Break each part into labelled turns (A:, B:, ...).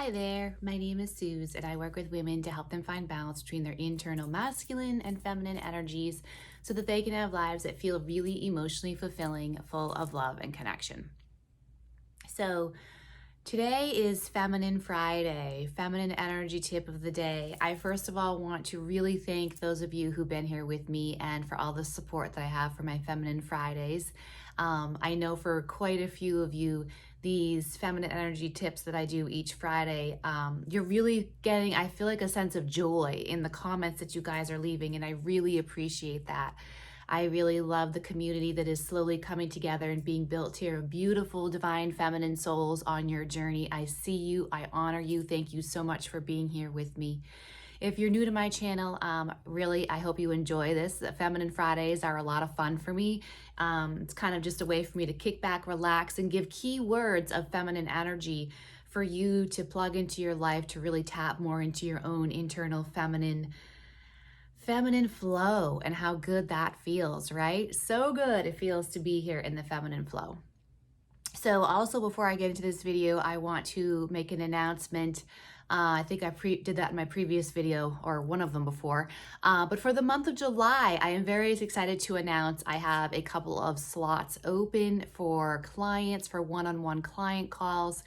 A: Hi there, my name is Suze and I work with women to help them find balance between their internal masculine and feminine energies so that they can have lives that feel really emotionally fulfilling, full of love and connection. So today is Feminine Friday, feminine energy tip of the day. I first of all want to really thank those of you who've been here with me and for all the support that I have for my Feminine Fridays. I know for quite a few of you, these feminine energy tips that I do each Friday, you're really getting, I feel like, a sense of joy in the comments that you guys are leaving, and I really appreciate that. I really love the community that is slowly coming together and being built here. Beautiful, divine, feminine souls on your journey. I see you. I honor you. Thank you so much for being here with me. If you're new to my channel, really, I hope you enjoy this. The Feminine Fridays are a lot of fun for me. It's kind of just a way for me to kick back, relax, and give keywords of feminine energy for you to plug into your life to really tap more into your own internal feminine flow and how good that feels, right? So good it feels to be here in the feminine flow. So also, before I get into this video, I want to make an announcement. I think I did that in my previous video, or one of them before. But for the month of July, I am very excited to announce I have a couple of slots open for clients, for one-on-one client calls.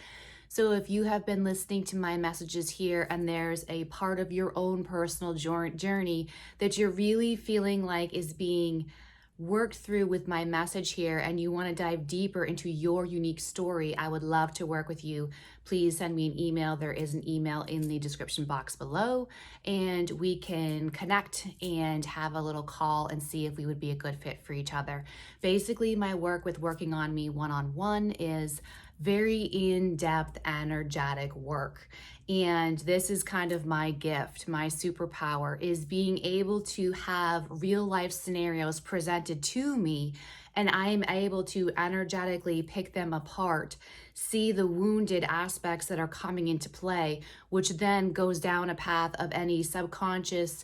A: So if you have been listening to my messages here and there's a part of your own personal journey that you're really feeling like is being worked through with my message here and you want to dive deeper into your unique story, I would love to work with you. Please send me an email. There is an email in the description box below, and we can connect and have a little call and see if we would be a good fit for each other. Basically, my work with working on me one-on-one is very in-depth, energetic work. And this is kind of my gift, my superpower, is being able to have real life scenarios presented to me, and I'm able to energetically pick them apart, see the wounded aspects that are coming into play, which then goes down a path of any subconscious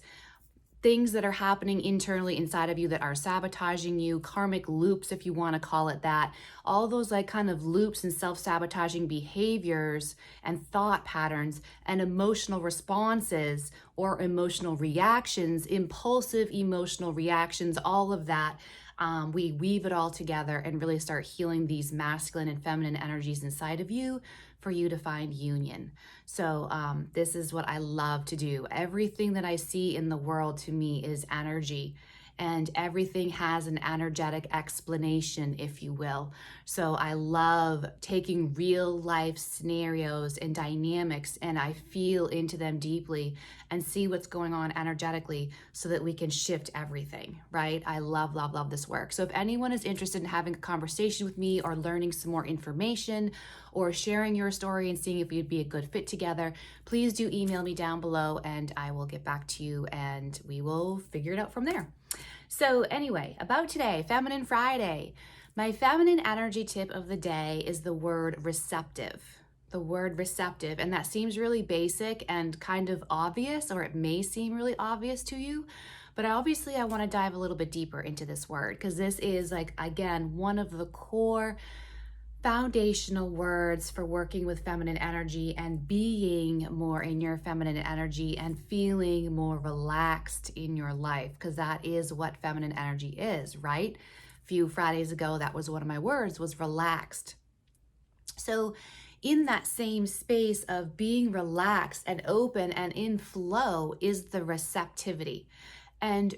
A: things that are happening internally inside of you that are sabotaging you, karmic loops, if you want to call it that, all those like kind of loops and self-sabotaging behaviors and thought patterns and emotional responses or emotional reactions, impulsive emotional reactions, all of that. We weave it all together and really start healing these masculine and feminine energies inside of you for you to find union. So this is what I love to do. Everything that I see in the world to me is energy, and everything has an energetic explanation, if you will. So I love taking real life scenarios and dynamics, and I feel into them deeply and see what's going on energetically so that we can shift everything, right? I love, love, love this work. So if anyone is interested in having a conversation with me or learning some more information or sharing your story and seeing if we'd be a good fit together, please do email me down below and I will get back to you and we will figure it out from there. So anyway, about today, Feminine Friday. My feminine energy tip of the day is the word receptive. The word receptive, and that seems really basic and kind of obvious, or it may seem really obvious to you, but obviously I want to dive a little bit deeper into this word because this is, like, again, one of the core foundational words for working with feminine energy and being more in your feminine energy and feeling more relaxed in your life, because that is what feminine energy is, right? A few Fridays ago, that was one of my words, was relaxed. So in that same space of being relaxed and open and in flow is the receptivity. And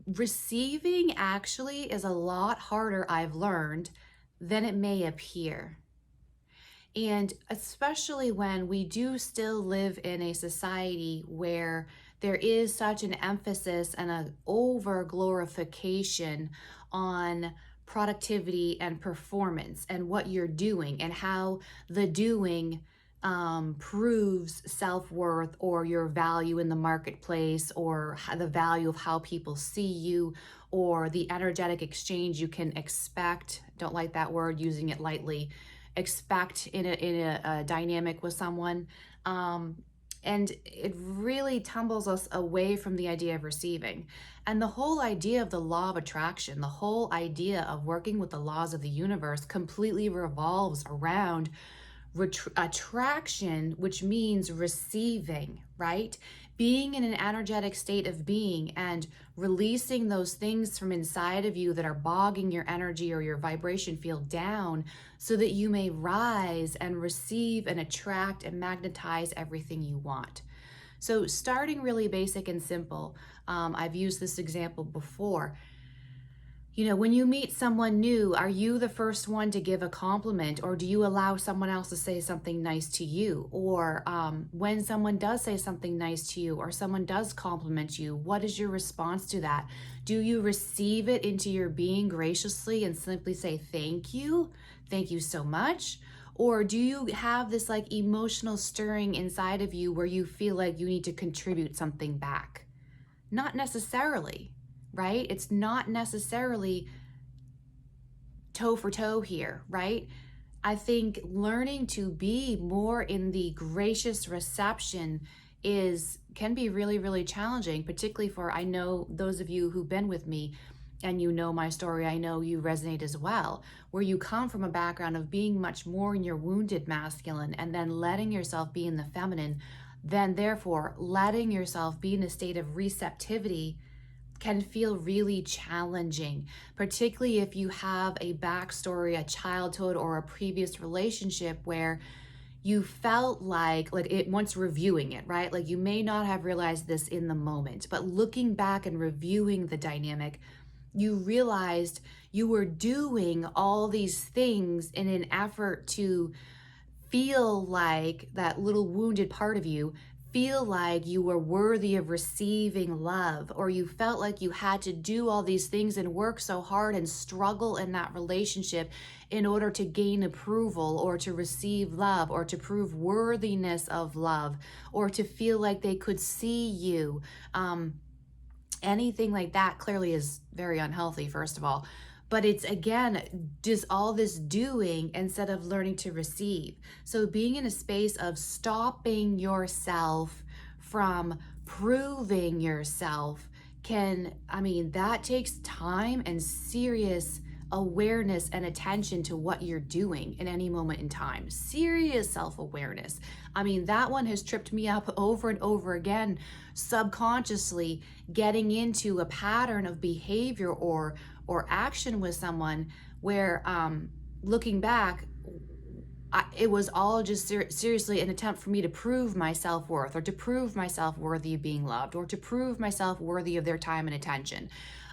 A: receiving actually is a lot harder, I've learned, than it may appear. And especially when we do still live in a society where there is such an emphasis and an over glorification on productivity and performance and what you're doing and how the doing proves self-worth or your value in the marketplace or the value of how people see you or the energetic exchange you can expect. Don't like that word, using it lightly. Expect in a dynamic with someone. And it really tumbles us away from the idea of receiving. And the whole idea of the law of attraction, the whole idea of working with the laws of the universe completely revolves around attraction, which means receiving, right? Being in an energetic state of being and releasing those things from inside of you that are bogging your energy or your vibration field down so that you may rise and receive and attract and magnetize everything you want. So starting really basic and simple, I've used this example before. You know, when you meet someone new, are you the first one to give a compliment, or do you allow someone else to say something nice to you? Or when someone does say something nice to you or someone does compliment you, what is your response to that? Do you receive it into your being graciously and simply say, thank you so much? Or do you have this like emotional stirring inside of you where you feel like you need to contribute something back? Not necessarily, right? It's not necessarily toe for toe here, right? I think learning to be more in the gracious reception can be really, really challenging, particularly for, I know those of you who've been with me and you know my story, I know you resonate as well, where you come from a background of being much more in your wounded masculine and then letting yourself be in the feminine, then therefore letting yourself be in a state of receptivity can feel really challenging, particularly if you have a backstory, a childhood, or a previous relationship where you felt like it, once reviewing it, right? Like you may not have realized this in the moment, but looking back and reviewing the dynamic, you realized you were doing all these things in an effort to feel like that little wounded part of you feel like you were worthy of receiving love, or you felt like you had to do all these things and work so hard and struggle in that relationship in order to gain approval or to receive love or to prove worthiness of love or to feel like they could see you. Anything like that clearly is very unhealthy, first of all. But it's, again, just all this doing instead of learning to receive. So being in a space of stopping yourself from proving yourself that takes time and serious awareness and attention to what you're doing in any moment in time. Serious self-awareness. That one has tripped me up over and over again, subconsciously getting into a pattern of behavior or action with someone where looking back, it was all just seriously an attempt for me to prove my self-worth or to prove myself worthy of being loved or to prove myself worthy of their time and attention.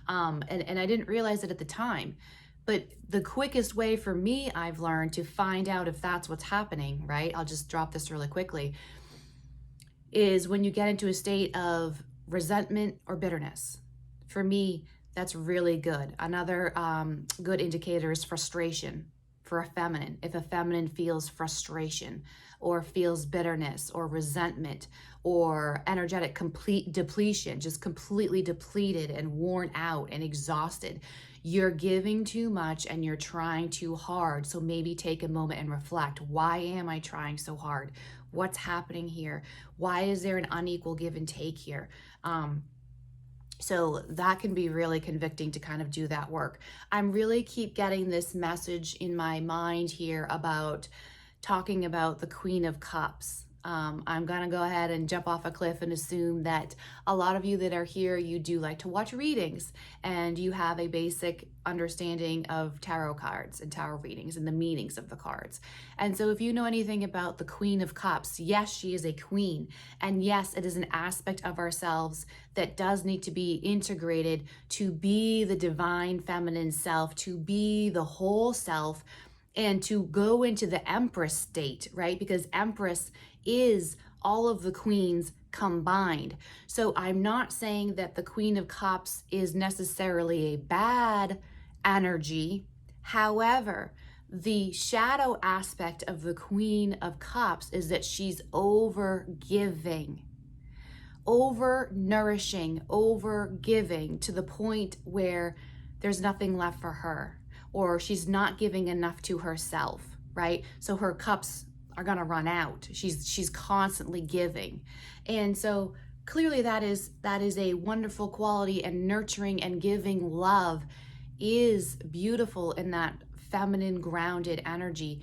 A: And I didn't realize it at the time. But the quickest way for me, I've learned, to find out if that's what's happening, right? I'll just drop this really quickly, is when you get into a state of resentment or bitterness. For me, that's really good. Another good indicator is frustration for a feminine. If a feminine feels frustration or feels bitterness or resentment or energetic complete depletion, just completely depleted and worn out and exhausted, you're giving too much and you're trying too hard. So maybe take a moment and reflect. Why am I trying so hard? What's happening here? Why is there an unequal give and take here? So that can be really convicting to kind of do that work. I'm really keep getting this message in my mind here about talking about the Queen of Cups. I'm gonna go ahead and jump off a cliff and assume that a lot of you that are here, you do like to watch readings and you have a basic understanding of tarot cards and tarot readings and the meanings of the cards. And so if you know anything about the Queen of Cups, yes, she is a queen. And yes, it is an aspect of ourselves that does need to be integrated to be the divine feminine self, to be the whole self, and to go into the Empress state, right? Because Empress is all of the queens combined. So I'm not saying that the Queen of Cups is necessarily a bad energy. However, the shadow aspect of the Queen of Cups is that she's over giving, over nourishing, over giving to the point where there's nothing left for her, or she's not giving enough to herself, right? So her cups are gonna run out. She's constantly giving. And so clearly that is a wonderful quality, and nurturing and giving love is beautiful in that feminine grounded energy.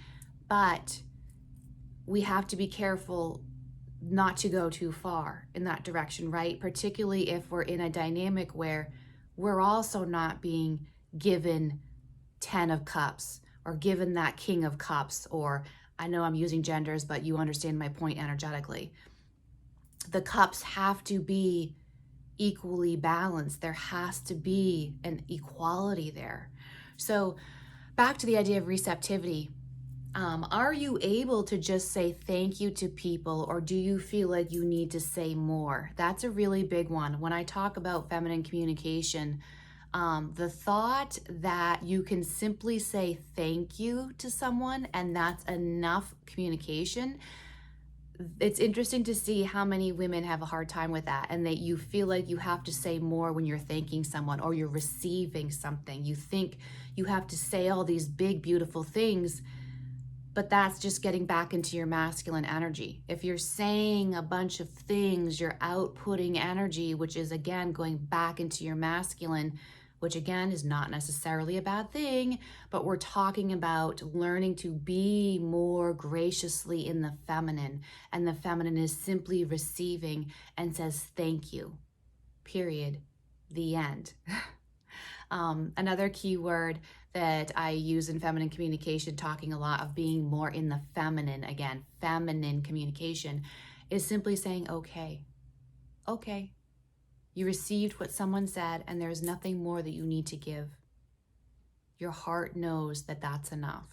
A: But we have to be careful not to go too far in that direction, right? Particularly if we're in a dynamic where we're also not being given 10 of cups or given that king of cups, or I know I'm using genders, but you understand my point energetically. The cups have to be equally balanced. There has to be an equality there. So back to the idea of receptivity. Are you able to just say thank you to people, or do you feel like you need to say more? That's a really big one. When I talk about feminine communication, the thought that you can simply say thank you to someone and that's enough communication, it's interesting to see how many women have a hard time with that, and that you feel like you have to say more when you're thanking someone or you're receiving something. You think you have to say all these big, beautiful things, but that's just getting back into your masculine energy. If you're saying a bunch of things, you're outputting energy, which is again going back into your masculine, which again is not necessarily a bad thing, but we're talking about learning to be more graciously in the feminine. And the feminine is simply receiving and says, thank you, period, the end. Another key word that I use in feminine communication, talking a lot of being more in the feminine, again, feminine communication, is simply saying, okay, okay. You received what someone said, and there's nothing more that you need to give. Your heart knows that that's enough.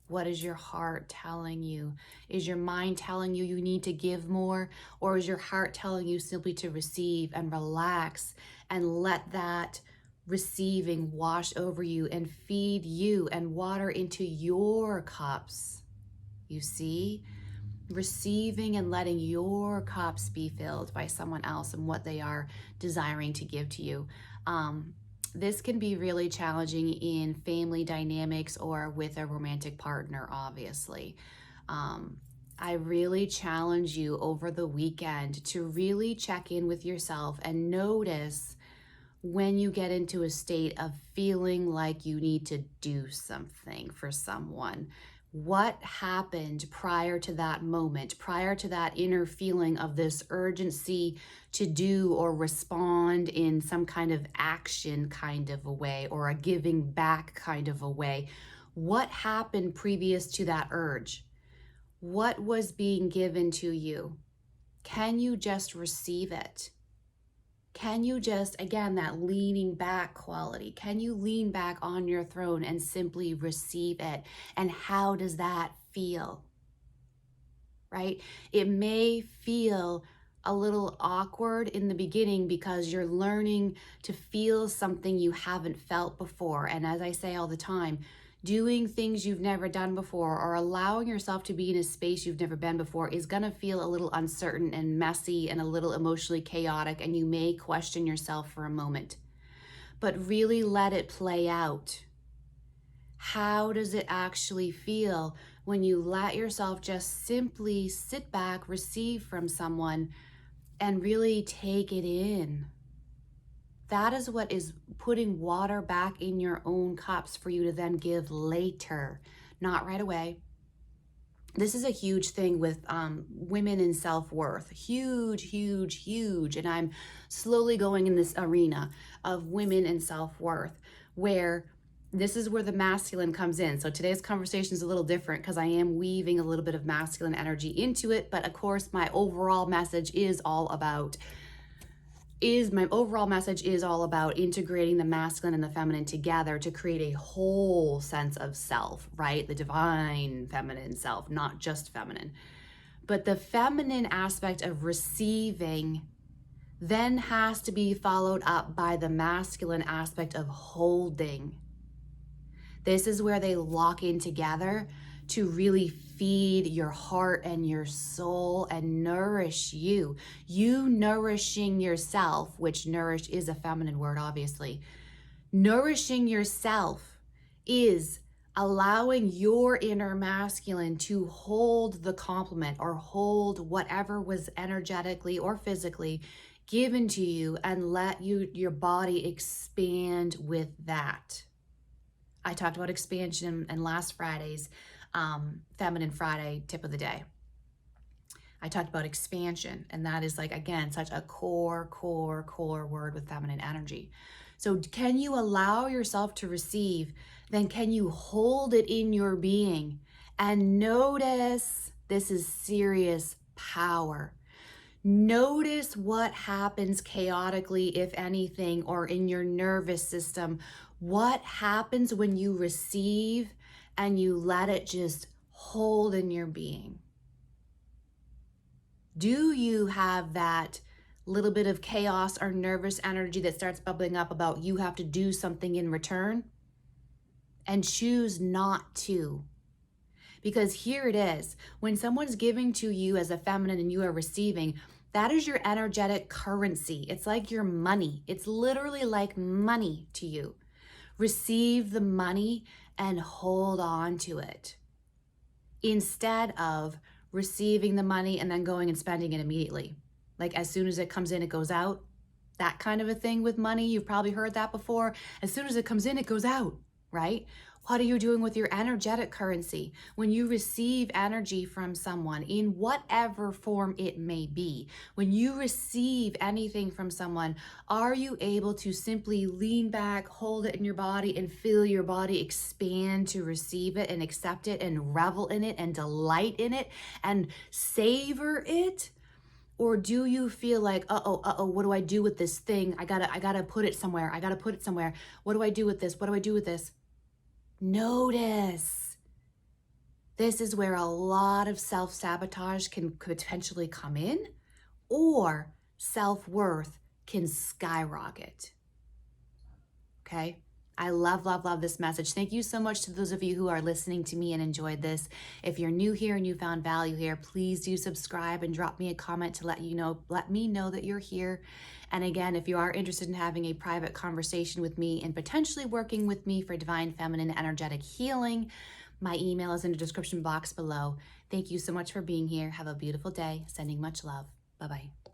A: What is your heart telling you? Is your mind telling you you need to give more? Or is your heart telling you simply to receive and relax and let that receiving wash over you and feed you and water into your cups? You see? Receiving and letting your cups be filled by someone else and what they are desiring to give to you. This can be really challenging in family dynamics or with a romantic partner, obviously. I really challenge you over the weekend to really check in with yourself and notice when you get into a state of feeling like you need to do something for someone. What happened prior to that moment, prior to that inner feeling of this urgency to do or respond in some kind of action kind of a way, or a giving back kind of a way? What happened previous to that urge? What was being given to you? Can you just receive it? Can you just, again, that leaning back quality, can you lean back on your throne and simply receive it? And how does that feel? Right? It may feel a little awkward in the beginning because you're learning to feel something you haven't felt before. And as I say all the time, doing things you've never done before or allowing yourself to be in a space you've never been before is going to feel a little uncertain and messy and a little emotionally chaotic, and you may question yourself for a moment. But really let it play out. How does it actually feel when you let yourself just simply sit back, receive from someone, and really take it in? That is what is putting water back in your own cups for you to then give later, not right away. This is a huge thing with women in self-worth. Huge, huge, huge. And I'm slowly going in this arena of women and self-worth, where this is where the masculine comes in. So today's conversation is a little different because I am weaving a little bit of masculine energy into it. But of course, my overall message is all about integrating the masculine and the feminine together to create a whole sense of self, right? The divine feminine self, not just feminine. But the feminine aspect of receiving then has to be followed up by the masculine aspect of holding. This is where they lock in together to really feed your heart and your soul and nourish you. You nourishing yourself, which nourish is a feminine word, obviously. Nourishing yourself is allowing your inner masculine to hold the compliment or hold whatever was energetically or physically given to you, and let your body expand with that. I talked about expansion in last Friday's Feminine Friday tip of the day. I talked about expansion, and that is like, again, such a core word with feminine energy. So can you allow yourself to receive? Then can you hold it in your being and notice? This is serious power. Notice what happens chaotically, if anything, or in your nervous system. What happens when you receive and you let it just hold in your being? Do you have that little bit of chaos or nervous energy that starts bubbling up about you have to do something in return? And choose not to. Because here it is, when someone's giving to you as a feminine and you are receiving, that is your energetic currency. It's like your money. It's literally like money to you. Receive the money and hold on to it, instead of receiving the money and then going and spending it immediately. Like as soon as it comes in, it goes out. That kind of a thing with money. You've probably heard that before. As soon as it comes in, it goes out, right? What are you doing with your energetic currency? When you receive energy from someone in whatever form it may be, when you receive anything from someone, are you able to simply lean back, hold it in your body, and feel your body expand to receive it and accept it and revel in it and delight in it and savor it? Or do you feel like, uh-oh, what do I do with this thing? I gotta put it somewhere. I gotta put it somewhere. What do I do with this? What do I do with this? Notice. This is where a lot of self-sabotage can potentially come in, or self-worth can skyrocket. Okay? I love this message. Thank you so much to those of you who are listening to me and enjoyed this. If you're new here and you found value here, please do subscribe and drop me a comment to let me know that you're here. And again, if you are interested in having a private conversation with me and potentially working with me for divine feminine energetic healing, my email is in the description box below. Thank you so much for being here. Have a beautiful day. Sending much love. Bye-bye.